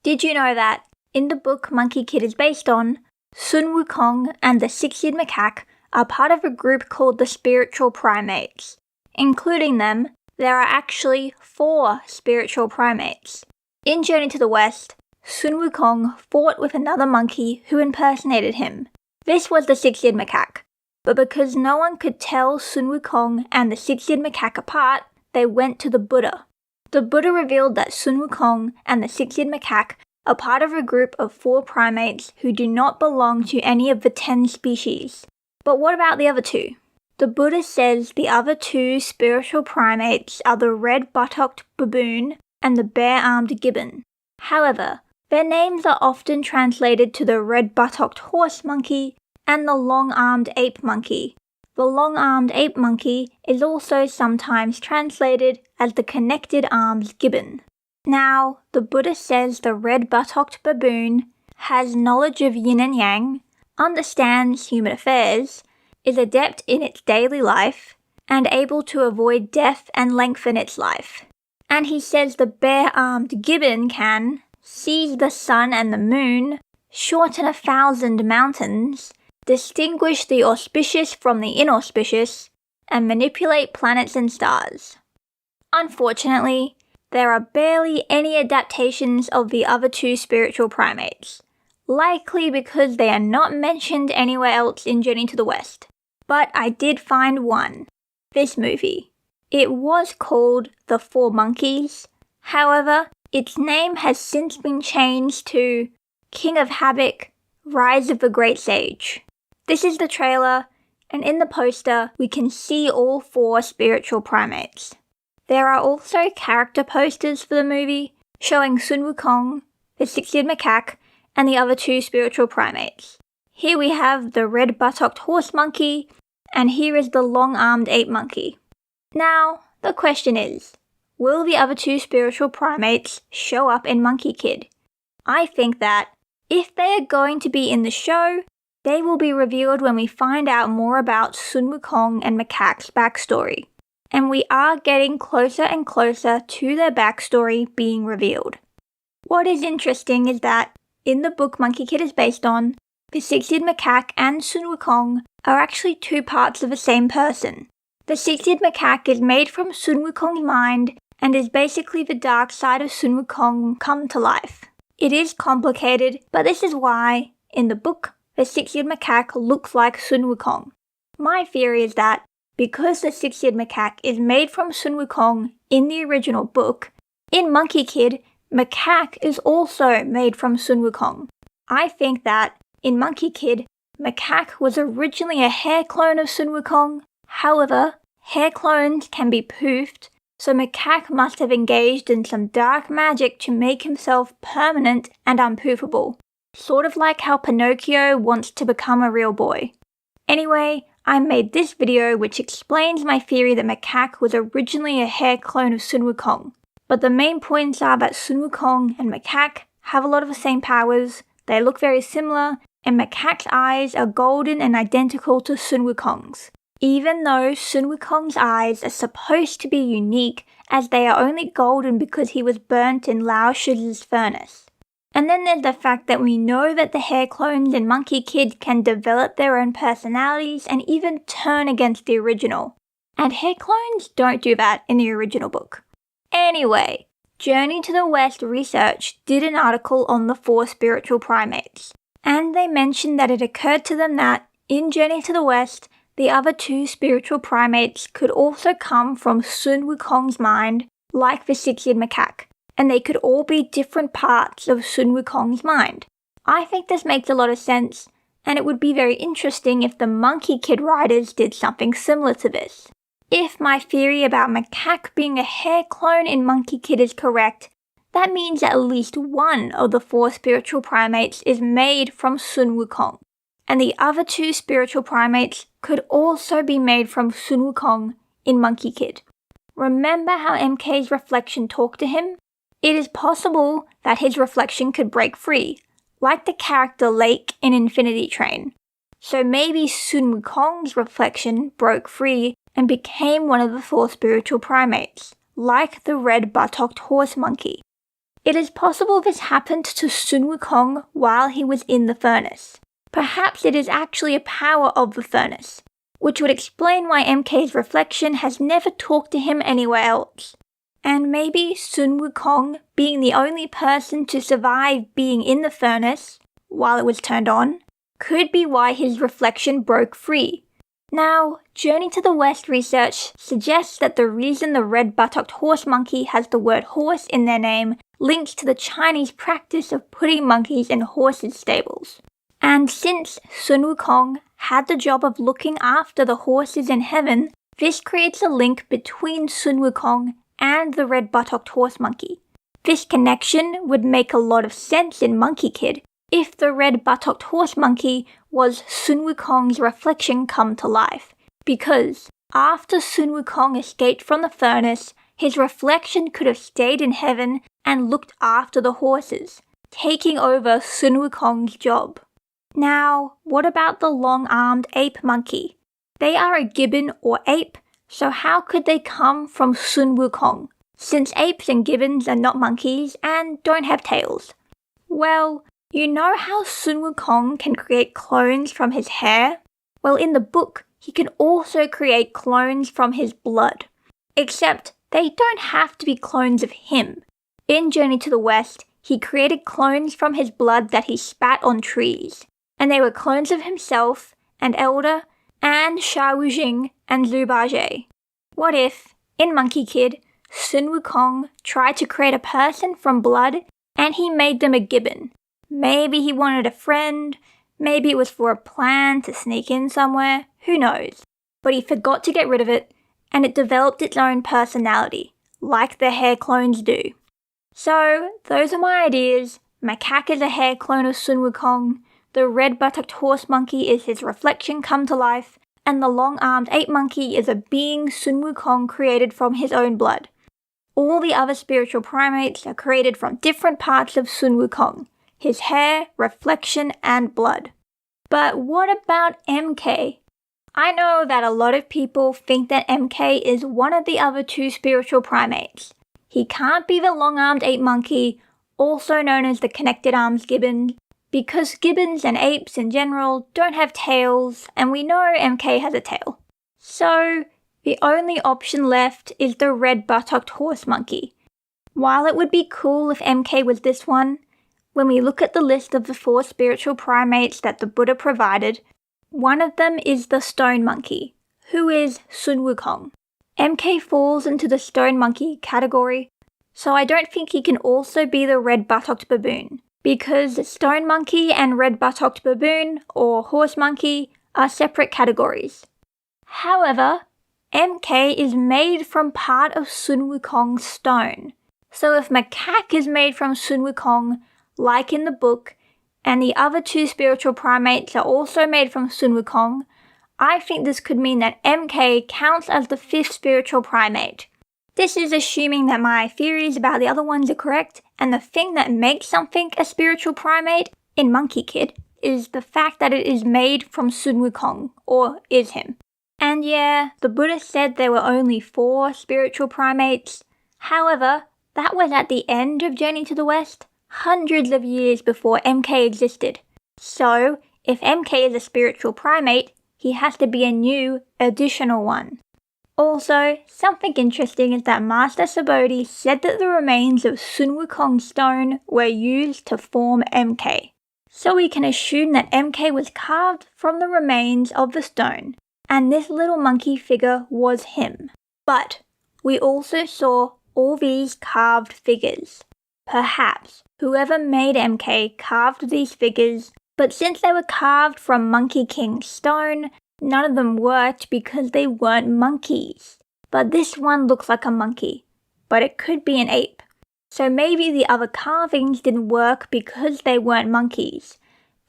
Did you know that in the book Monkey Kid is based on, Sun Wukong and the Six Eared Macaque are part of a group called the Spiritual Primates. Including them, there are actually 4 spiritual primates. In Journey to the West, Sun Wukong fought with another monkey who impersonated him. This was the Six Eared Macaque, but because no one could tell Sun Wukong and the Six Eared Macaque apart, they went to the Buddha. The Buddha revealed that Sun Wukong and the Six Eared Macaque are part of a group of 4 primates who do not belong to any of the 10 species. But what about the other 2? The Buddha says the other 2 spiritual primates are the red-buttocked baboon and the bare-armed gibbon. However, their names are often translated to the red-buttocked horse monkey and the long-armed ape monkey. The long-armed ape monkey is also sometimes translated as the connected arms gibbon. Now, the Buddha says the red-buttocked baboon has knowledge of yin and yang, understands human affairs, is adept in its daily life, and able to avoid death and lengthen its life. And he says the bare-armed gibbon can seize the sun and the moon, shorten 1,000 mountains, distinguish the auspicious from the inauspicious, and manipulate planets and stars. Unfortunately, there are barely any adaptations of the other 2 spiritual primates, likely because they are not mentioned anywhere else in Journey to the West. But I did find one, this movie. It was called The 4 Monkeys, however, its name has since been changed to King of Havoc, Rise of the Great Sage. This is the trailer, and in the poster we can see all 4 spiritual primates. There are also character posters for the movie showing Sun Wukong, the Six Eared Macaque, and the other 2 spiritual primates. Here we have the red-buttocked horse monkey, and here is the long-armed ape monkey. Now, the question is, will the other 2 spiritual primates show up in Monkey Kid? I think that, if they are going to be in the show, they will be revealed when we find out more about Sun Wukong and Macaque's backstory. And we are getting closer and closer to their backstory being revealed. What is interesting is that, in the book Monkey Kid is based on, the Six Eared Macaque and Sun Wukong are actually 2 parts of the same person. The Six Eared Macaque is made from Sun Wukong's mind and is basically the dark side of Sun Wukong come to life. It is complicated, but this is why, in the book, the Six Eared Macaque looks like Sun Wukong. My theory is that, because the Six Eared Macaque is made from Sun Wukong in the original book, in Monkey Kid, Macaque is also made from Sun Wukong. I think that, in Monkey Kid, Macaque was originally a hair clone of Sun Wukong. However, hair clones can be poofed, so Macaque must have engaged in some dark magic to make himself permanent and unpoofable. Sort of like how Pinocchio wants to become a real boy. Anyway, I made this video which explains my theory that Macaque was originally a hair clone of Sun Wukong. But the main points are that Sun Wukong and Macaque have a lot of the same powers, they look very similar, and Macaque's eyes are golden and identical to Sun Wukong's. Even though Sun Wukong's eyes are supposed to be unique as they are only golden because he was burnt in Lao Shi's furnace. And then there's the fact that we know that the hair clones in Monkey Kid can develop their own personalities and even turn against the original. And hair clones don't do that in the original book. Anyway, Journey to the West Research did an article on the 4 spiritual primates, and they mentioned that it occurred to them that, in Journey to the West, the other 2 spiritual primates could also come from Sun Wukong's mind, like the Six Eared Macaque, and they could all be different parts of Sun Wukong's mind. I think this makes a lot of sense, and it would be very interesting if the Monkey Kid writers did something similar to this. If my theory about Macaque being a hair clone in Monkey Kid is correct, that means at least one of the 4 spiritual primates is made from Sun Wukong, and the other 2 spiritual primates could also be made from Sun Wukong in Monkey Kid. Remember how MK's reflection talked to him? It is possible that his reflection could break free, like the character Lake in Infinity Train. So maybe Sun Wukong's reflection broke free and became one of the 4 spiritual primates, like the red-buttocked horse monkey. It is possible this happened to Sun Wukong while he was in the furnace. Perhaps it is actually a power of the furnace, which would explain why MK's reflection has never talked to him anywhere else. And maybe Sun Wukong, being the only person to survive being in the furnace while it was turned on, could be why his reflection broke free. Now, Journey to the West research suggests that the reason the red-buttocked horse monkey has the word horse in their name links to the Chinese practice of putting monkeys in horses' stables. And since Sun Wukong had the job of looking after the horses in heaven, this creates a link between Sun Wukong and the red-buttocked horse monkey. This connection would make a lot of sense in Monkey Kid if the red-buttocked horse monkey was Sun Wukong's reflection come to life, because after Sun Wukong escaped from the furnace, his reflection could have stayed in heaven and looked after the horses, taking over Sun Wukong's job. Now, what about the long-armed ape monkey? They are a gibbon or ape, so how could they come from Sun Wukong, since apes and gibbons are not monkeys and don't have tails? Well, you know how Sun Wukong can create clones from his hair? Well, in the book, he can also create clones from his blood. Except, they don't have to be clones of him. In Journey to the West, he created clones from his blood that he spat on trees. And they were clones of himself, and Elder, and Sha Wujing, and Zhu Bajie. What if, in Monkey Kid, Sun Wukong tried to create a person from blood, and he made them a gibbon? Maybe he wanted a friend, maybe it was for a plan to sneak in somewhere, who knows. But he forgot to get rid of it, and it developed its own personality, like the hair clones do. So, those are my ideas. Macaque is a hair clone of Sun Wukong, the red-buttocked horse monkey is his reflection come to life, and the long-armed ape monkey is a being Sun Wukong created from his own blood. All the other spiritual primates are created from different parts of Sun Wukong, his hair, reflection, and blood. But what about MK? I know that a lot of people think that MK is one of the other two spiritual primates. He can't be the long-armed ape monkey, also known as the connected arms gibbon, because gibbons and apes in general don't have tails, and we know MK has a tail. So, the only option left is the red-buttocked horse monkey. While it would be cool if MK was this one, when we look at the list of the 4 spiritual primates that the Buddha provided, one of them is the stone monkey, who is Sun Wukong. MK falls into the stone monkey category, so I don't think he can also be the red-buttocked baboon, because stone monkey and red-buttocked baboon, or horse monkey, are separate categories. However, MK is made from part of Sun Wukong's stone, so if Macaque is made from Sun Wukong, like in the book, and the other 2 spiritual primates are also made from Sun Wukong, I think this could mean that MK counts as the 5th spiritual primate. This is assuming that my theories about the other ones are correct, and the thing that makes something a spiritual primate in Monkey Kid is the fact that it is made from Sun Wukong, or is him. And yeah, the Buddha said there were only 4 spiritual primates. However, that was at the end of Journey to the West, hundreds of years before MK existed. So, if MK is a spiritual primate, he has to be a new, additional one. Also, something interesting is that Master Subodhi said that the remains of Sun Wukong's stone were used to form MK. So we can assume that MK was carved from the remains of the stone, and this little monkey figure was him. But we also saw all these carved figures. Perhaps whoever made MK carved these figures, but since they were carved from Monkey King's stone, none of them worked because they weren't monkeys. But this one looks like a monkey, but it could be an ape. So maybe the other carvings didn't work because they weren't monkeys.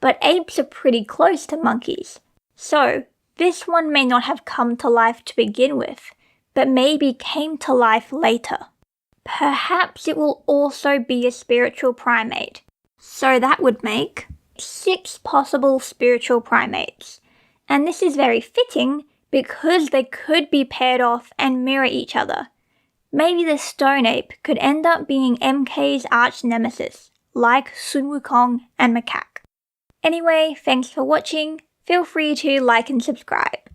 But apes are pretty close to monkeys. So this one may not have come to life to begin with, but maybe came to life later. Perhaps it will also be a spiritual primate. So that would make 6 possible spiritual primates. And this is very fitting because they could be paired off and mirror each other. maybe the stone ape could end up being MK's arch nemesis, like Sun Wukong and Macaque. Anyway, thanks for watching. Feel free to like and subscribe.